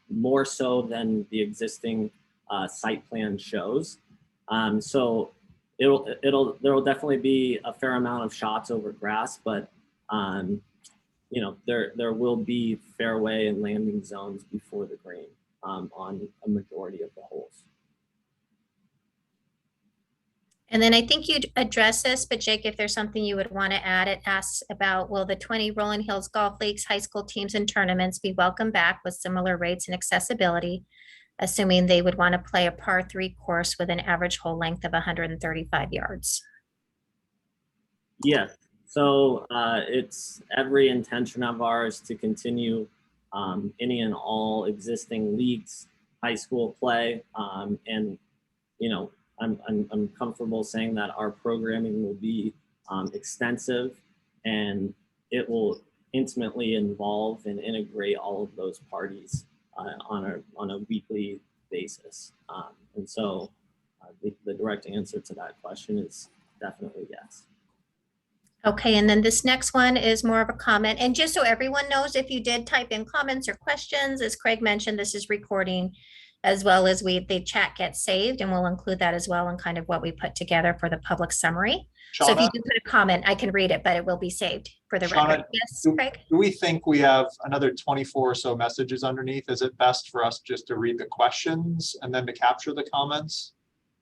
more so than the existing site plan shows. So there'll definitely be a fair amount of shots over grass, but there will be fairway and landing zones before the green on a majority of the holes. And then I think you'd address this, but Jake, if there's something you would want to add, it asks about, will the 20 Rolling Hills Golf Leagues high school teams and tournaments be welcomed back with similar rates and accessibility, assuming they would want to play a par 3 course with an average hole length of 135 yards? Yes. So it's every intention of ours to continue any and all existing leagues, high school play. And, you know, I'm comfortable saying that our programming will be extensive, and it will intimately involve and integrate all of those parties on a weekly basis. And so the direct answer to that question is definitely yes. Okay, and then this next one is more of a comment. And just so everyone knows, if you did type in comments or questions, as Craig mentioned, this is recording as well as the chat gets saved, and we'll include that as well in kind of what we put together for the public summary. So if you Shauna, do put a comment, I can read it, but it will be saved for the Shauna, record. Yes, Craig? do we think we have another 24 or so messages underneath? Is it best for us just to read the questions and then to capture the comments?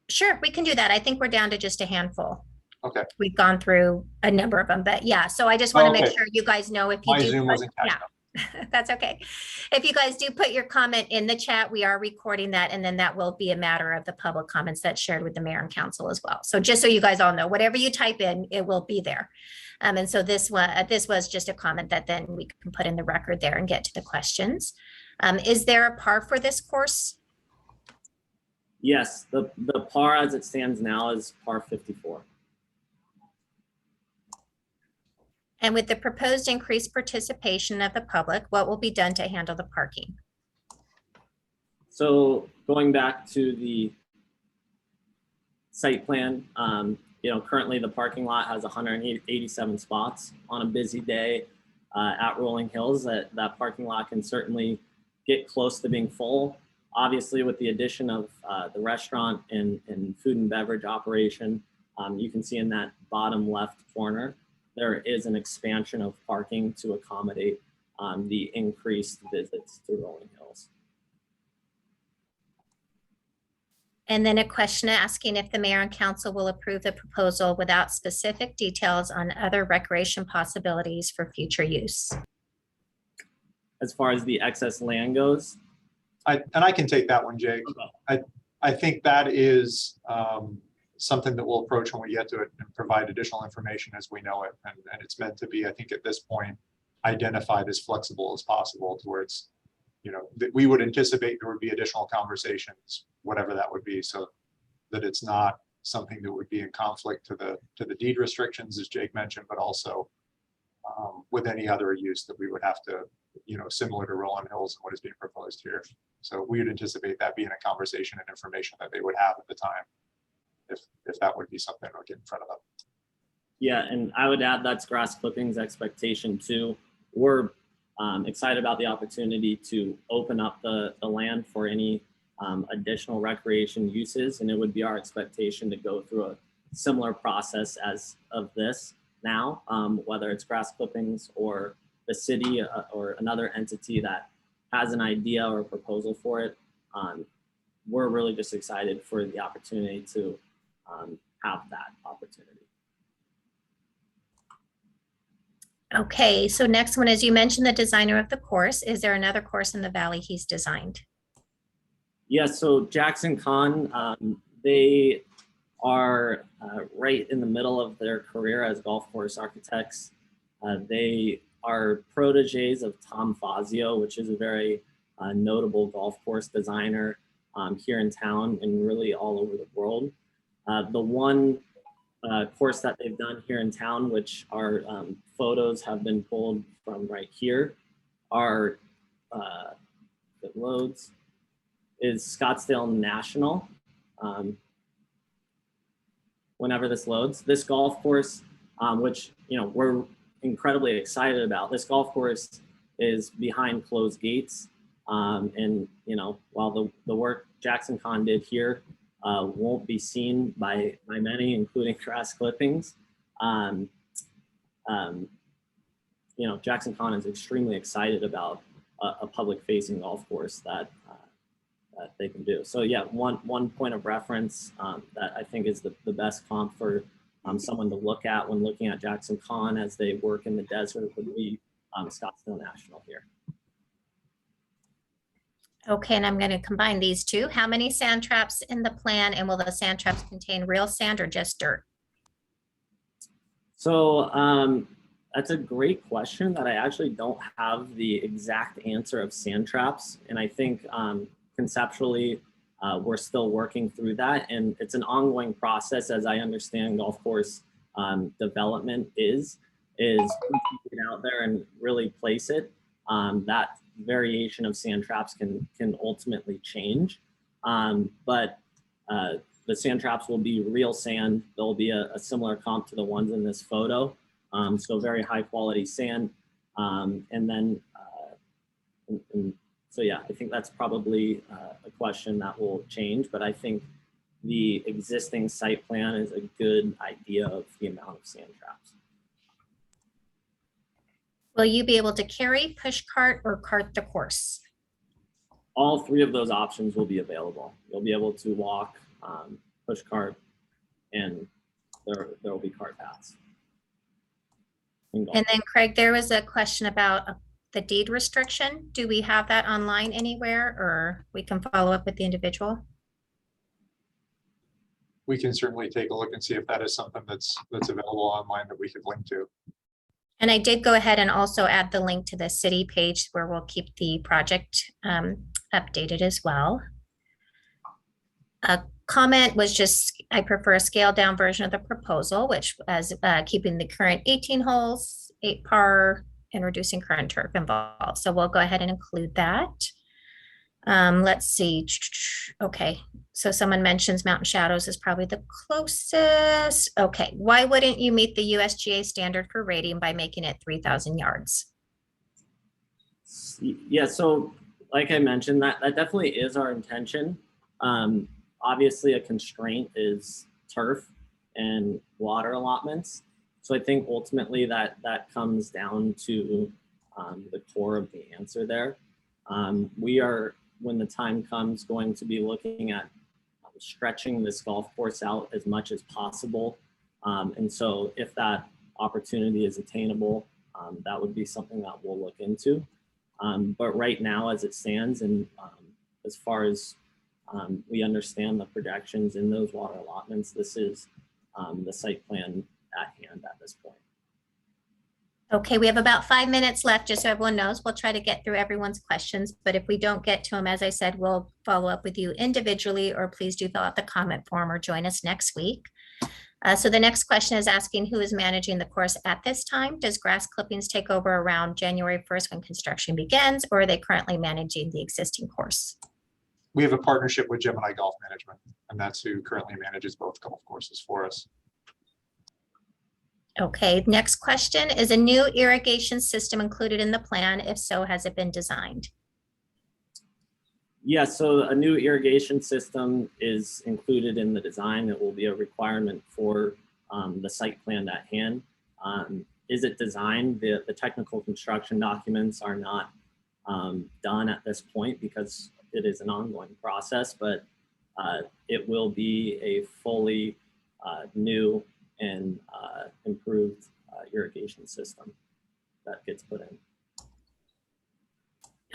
Sure, we can do that. I think we're down to just a handful. Okay. We've gone through a number of them, but yeah, so I just want to make Okay. sure you guys know if you My do. Zoom wasn't catching up. That's okay. If you guys do put your comment in the chat, we are recording that, and then that will be a matter of the public comments that's shared with the mayor and council as well. So just so you guys all know, whatever you type in, it will be there. And so this was just a comment that then we can put in the record there and get to the questions. Is there a par for this course? Yes, the par as it stands now is par 54. And with the proposed increased participation of the public, what will be done to handle the parking? So going back to the site plan, you know, currently the parking lot has 187 spots. On a busy day at Rolling Hills, that parking lot can certainly get close to being full. Obviously, with the addition of the restaurant and food and beverage operation, you can see in that bottom left corner, there is an expansion of parking to accommodate the increased visits to Rolling Hills. And then a question asking if the mayor and council will approve the proposal without specific details on other recreation possibilities for future use. As far as the excess land goes, I can take that one, Jake. okay. I think that is something that we'll approach when we get to it and provide additional information as we know it. And it's meant to be, I think at this point, identified as flexible as possible to where it's, you know, that we would anticipate there would be additional conversations, whatever that would be, so that it's not something that would be in conflict to the deed restrictions, as Jake mentioned, but also with any other use that we would have to, you know, similar to Rolling Hills and what is being proposed here. So we would anticipate that being a conversation and information that they would have at the time, if that would be something we get in front of them. Yeah, and I would add that's Grass Clippings' expectation too. We're excited about the opportunity to open up the land for any additional recreation uses, and it would be our expectation to go through a similar process as of this now, whether it's Grass Clippings or the city or another entity that has an idea or a proposal for it. We're really just excited for the opportunity to have that opportunity. Okay, so next one is, you mentioned the designer of the course. Is there another course in the Valley he's designed? Yeah, so Jackson Kahn, they are right in the middle of their career as golf course architects. They are proteges of Tom Fazio, which is a very notable golf course designer here in town and really all over the world. The one course that they've done here in town, which our photos have been pulled from right here, are, if it loads, is Scottsdale National. Whenever this loads, this golf course, which, you know, we're incredibly excited about. This golf course is behind closed gates. And, you know, while the work Jackson Kahn did here won't be seen by many, including Grass Clippings, you know, Jackson Kahn is extremely excited about a public-facing golf course that they can do. So yeah, one point of reference that I think is the best comp for someone to look at when looking at Jackson Kahn as they work in the desert would be Scottsdale National here. Okay, and I'm going to combine these two. How many sand traps in the plan, and will the sand traps contain real sand or just dirt? So that's a great question that I actually don't have the exact answer of sand traps. And I think conceptually, we're still working through that, and it's an ongoing process, as I understand golf course development is once you get out there and really place it, that variation of sand traps can ultimately change. But the sand traps will be real sand. There'll be a similar comp to the ones in this photo. So very high quality sand. And then, so yeah, I think that's probably a question that will change, but I think the existing site plan is a good idea of the amount of sand traps. Will you be able to carry, push cart, or cart the course? All three of those options will be available. You'll be able to walk, push cart, and there will be cart paths. And then Craig, there was a question about the deed restriction. Do we have that online anywhere, or we can follow up with the individual? We can certainly take a look and see if that is something that's available online that we could link to. And I did go ahead and also add the link to the city page where we'll keep the project updated as well. A comment was just, I prefer a scaled down version of the proposal, which was keeping the current 18 holes, 8 par, and reducing current turf involved. So we'll go ahead and include that. Let's see. Okay, so someone mentions Mountain Shadows is probably the closest. Okay, why wouldn't you meet the USGA standard for rating by making it 3,000 yards? Yeah, so like I mentioned, that definitely is our intention. Obviously, a constraint is turf and water allotments. So I think ultimately that comes down to the core of the answer there. We are, when the time comes, going to be looking at stretching this golf course out as much as possible. And so if that opportunity is attainable, that would be something that we'll look into. But right now, as it stands, and as far as we understand the projections in those water allotments, this is the site plan at hand at this point. Okay, we have about 5 minutes left, just so everyone knows. We'll try to get through everyone's questions, but if we don't get to them, as I said, we'll follow up with you individually, or please do fill out the comment form or join us next week. So the next question is asking who is managing the course at this time? Does Grass Clippings take over around January 1st when construction begins, or are they currently managing the existing course? We have a partnership with Gemini Golf Management, and that's who currently manages both golf courses for us. Okay, next question. Is a new irrigation system included in the plan? If so, has it been designed? Yeah, so a new irrigation system is included in the design. It will be a requirement for the site plan at hand. Is it designed? The technical construction documents are not done at this point because it is an ongoing process, but it will be a fully new and improved irrigation system that gets put in.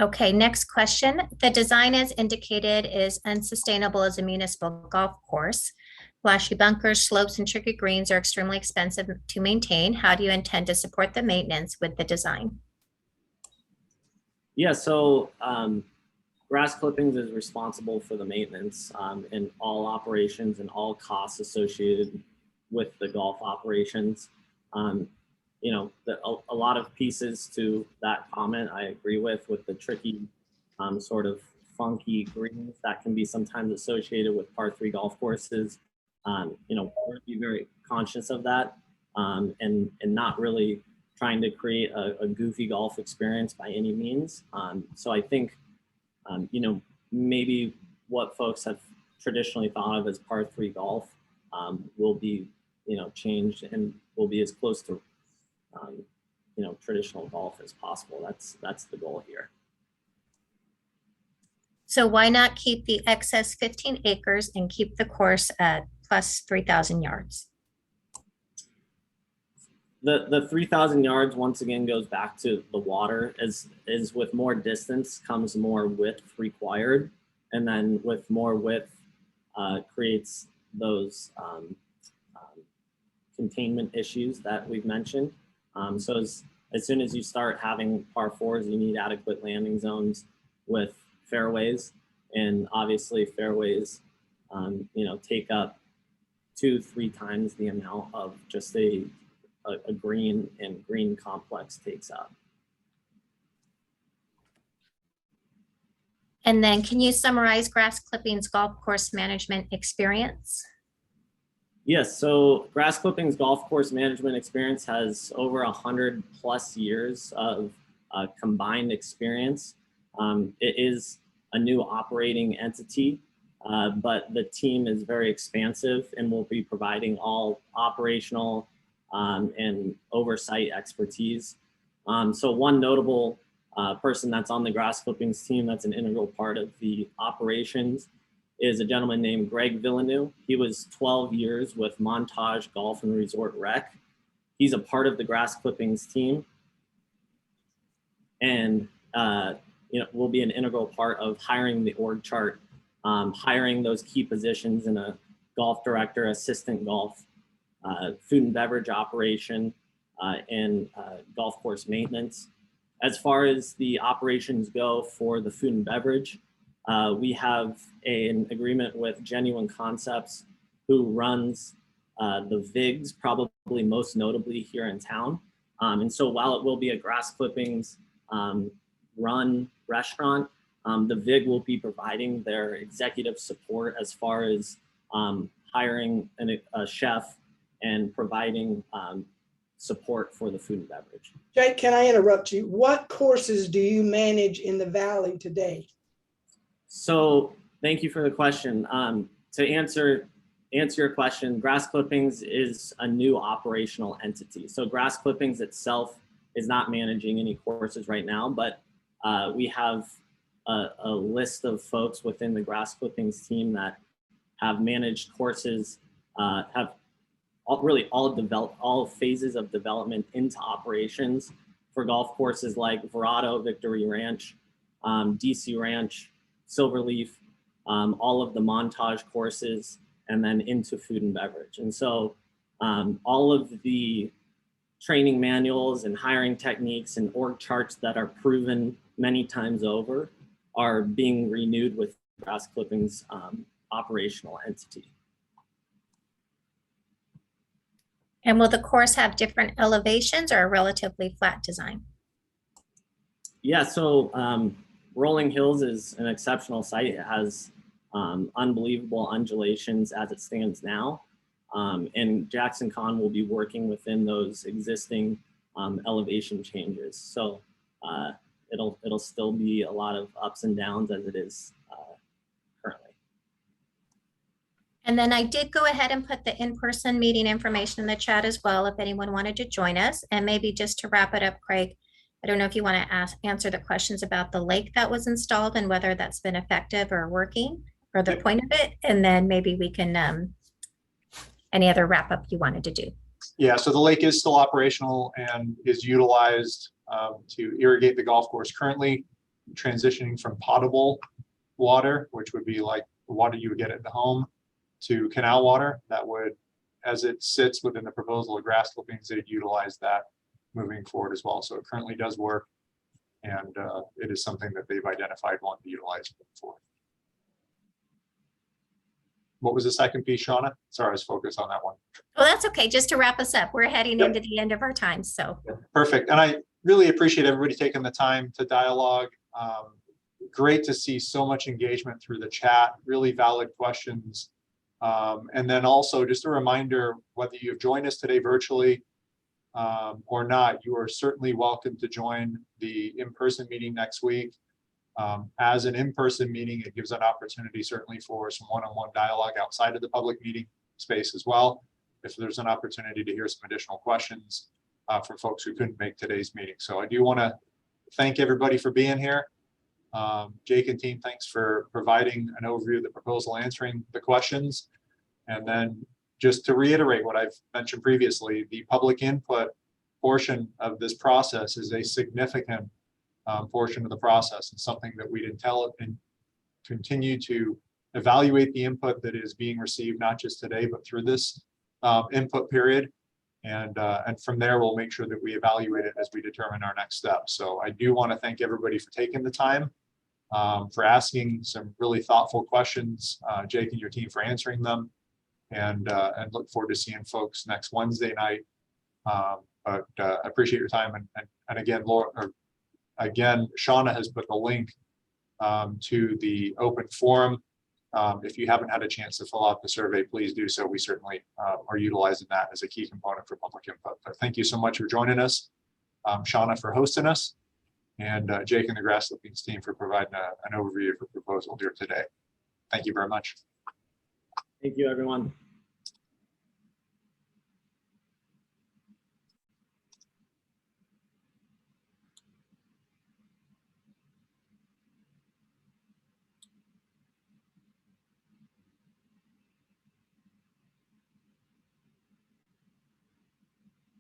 Okay, next question. The design as indicated is unsustainable as a municipal golf course. Flashy bunkers, slopes, and tricky greens are extremely expensive to maintain. How do you intend to support the maintenance with the design? Yeah, so Grass Clippings is responsible for the maintenance in all operations and all costs associated with the golf operations. You know, a lot of pieces to that comment I agree with the tricky sort of funky greens that can be sometimes associated with par 3 golf courses. You know, we're be very conscious of that and not really trying to create a goofy golf experience by any means. So I think, you know, maybe what folks have traditionally thought of as par 3 golf will be, you know, changed and will be as close to, you know, traditional golf as possible. That's the goal here. So why not keep the excess 15 acres and keep the course at plus 3,000 yards? The 3,000 yards once again goes back to the water. As with more distance comes more width required, and then with more width creates those containment issues that we've mentioned. So as soon as you start having par 4s, you need adequate landing zones with fairways. And obviously fairways, take up 2-3 times the amount of just a green and green complex takes up. And then can you summarize Grass Clippings golf course management experience? Yes, so Grass Clippings golf course management experience has over 100+ years of combined experience. It is a new operating entity, but the team is very expansive and will be providing all operational and oversight expertise. So one notable person that's on the Grass Clippings team that's an integral part of the operations is a gentleman named Greg Villeneuve. He was 12 years with Montage Golf and Resort Rec. He's a part of the Grass Clippings team and will be an integral part of hiring the org chart, hiring those key positions in a golf director, assistant golf, food and beverage operation, and golf course maintenance. As far as the operations go for the food and beverage, we have an agreement with Genuine Concepts, who runs the VIGs, probably most notably here in town. And so while it will be a Grass Clippings run restaurant, the VIG will be providing their executive support as far as hiring a chef and providing support for the food and beverage. Jake, can I interrupt you? What courses do you manage in the Valley today? So thank you for the question. To answer your question, Grass Clippings is a new operational entity. So Grass Clippings itself is not managing any courses right now, but we have a list of folks within the Grass Clippings team that have managed courses, have all phases of development into operations for golf courses like Verado, Victory Ranch, DC Ranch, Silverleaf, all of the Montage courses, and then into food and beverage. And so all of the training manuals and hiring techniques and org charts that are proven many times over are being renewed with Grass Clippings operational entity. And will the course have different elevations or a relatively flat design? Yeah, so Rolling Hills is an exceptional site. It has unbelievable undulations as it stands now. And Jackson Con will be working within those existing elevation changes. So it'll still be a lot of ups and downs as it is currently. And then I did go ahead and put the in-person meeting information in the chat as well, if anyone wanted to join us. And maybe just to wrap it up, Craig, I don't know if you want to answer the questions about the lake that was installed and whether that's been effective or working, or the point of it. And then maybe we can, any other wrap up you wanted to do. Yeah, so the lake is still operational and is utilized to irrigate the golf course, currently transitioning from potable water, which would be like the water you would get at the home, to canal water. That would, as it sits within the proposal of Grass Clippings, they'd utilize that moving forward as well. So it currently does work, and it is something that they've identified wanting to utilize moving forward. What was the second piece, Shauna? Sorry, I was focused on that one. Well, that's okay. Just to wrap us up, we're heading Yep. into the end of our time. So Perfect. And I really appreciate everybody taking the time to dialogue. Great to see so much engagement through the chat, really valid questions. And then also just a reminder, whether you've joined us today virtually or not, you are certainly welcome to join the in-person meeting next week. As an in-person meeting, it gives an opportunity certainly for some one-on-one dialogue outside of the public meeting space as well. If there's an opportunity to hear some additional questions for folks who couldn't make today's meeting. So I do want to thank everybody for being here. Jake and team, thanks for providing an overview of the proposal, answering the questions. And then just to reiterate what I've mentioned previously, the public input portion of this process is a significant portion of the process, and something that we'd continue to evaluate the input that is being received, not just today, but through this input period. And from there, we'll make sure that we evaluate it as we determine our next steps. So I do want to thank everybody for taking the time for asking some really thoughtful questions, Jake and your team for answering them, and look forward to seeing folks next Wednesday night. But appreciate your time, and again, Laura, again, Shauna has put the link to the open forum. If you haven't had a chance to fill out the survey, please do so. We certainly are utilizing that as a key component for public input. But thank you so much for joining us, Shauna for hosting us, and Jake and the Grass Clippings team for providing an overview of the proposal here today. Thank you very much. Thank you, everyone.